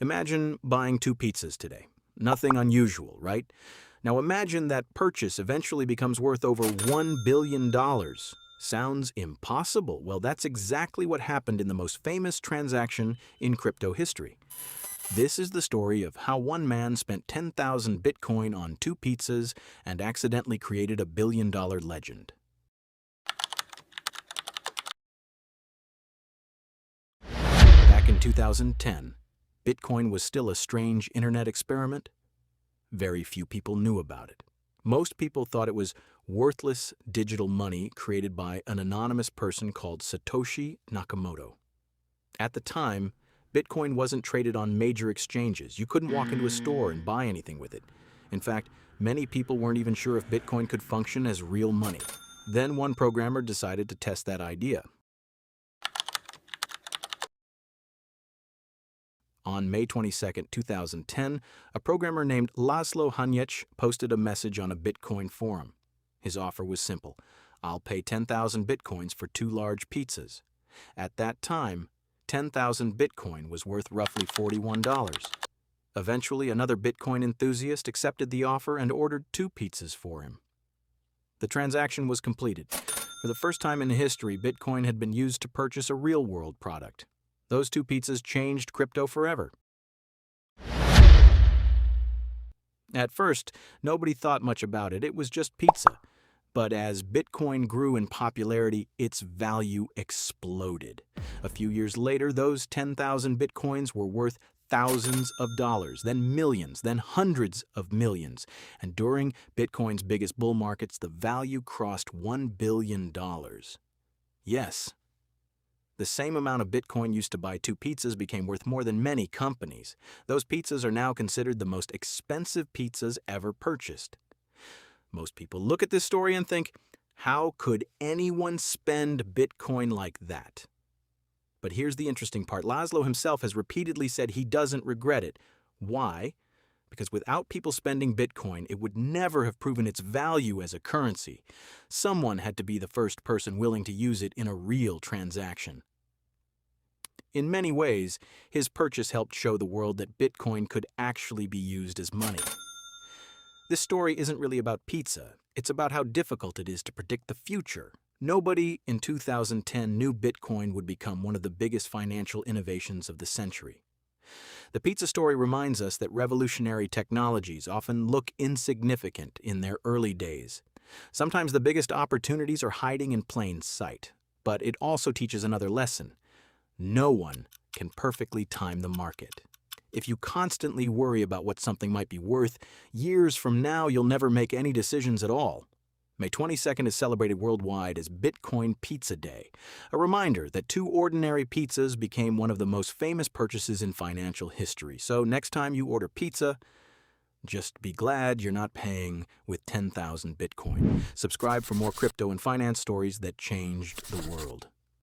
Imagine buying two pizzas today. Nothing unusual, right? Now imagine that purchase eventually becomes worth over $1 billion. Sounds impossible? Well, that's exactly what happened in the most famous transaction in crypto history. This is the story of how one man spent 10,000 Bitcoin on two pizzas and accidentally created a billion-dollar legend. Back in 2010, Bitcoin was still a strange internet experiment. Very few people knew about it. Most people thought it was worthless digital money created by an anonymous person called Satoshi Nakamoto. At the time, Bitcoin wasn't traded on major exchanges. You couldn't walk into a store and buy anything with it. In fact, many people weren't even sure if Bitcoin could function as real money. Then one programmer decided to test that idea. On May 22, 2010, a programmer named Laszlo Hanyecz posted a message on a Bitcoin forum. His offer was simple: I'll pay 10,000 Bitcoins for two large pizzas. At that time, 10,000 Bitcoin was worth roughly $41. Eventually, another Bitcoin enthusiast accepted the offer and ordered two pizzas for him. The transaction was completed. For the first time in history, Bitcoin had been used to purchase a real-world product. Those two pizzas changed crypto forever. At first, nobody thought much about it. It was just pizza. But as Bitcoin grew in popularity, its value exploded. A few years later, those 10,000 Bitcoins were worth thousands of dollars, then millions, then hundreds of millions. And during Bitcoin's biggest bull markets, the value crossed $1 billion. Yes, the same amount of Bitcoin used to buy two pizzas became worth more than many companies. Those pizzas are now considered the most expensive pizzas ever purchased. Most people look at this story and think, how could anyone spend Bitcoin like that? But here's the interesting part. Laszlo himself has repeatedly said he doesn't regret it. Why? Because without people spending Bitcoin, it would never have proven its value as a currency. Someone had to be the first person willing to use it in a real transaction. In many ways, his purchase helped show the world that Bitcoin could actually be used as money. This story isn't really about pizza. It's about how difficult it is to predict the future. Nobody in 2010 knew Bitcoin would become one of the biggest financial innovations of the century. The pizza story reminds us that revolutionary technologies often look insignificant in their early days. Sometimes the biggest opportunities are hiding in plain sight. But it also teaches another lesson. No one can perfectly time the market. If you constantly worry about what something might be worth, years from now you'll never make any decisions at all. May 22nd is celebrated worldwide as Bitcoin Pizza Day, a reminder that two ordinary pizzas became one of the most famous purchases in financial history. So next time you order pizza, just be glad you're not paying with 10,000 Bitcoin. Subscribe for more crypto and finance stories that changed the world.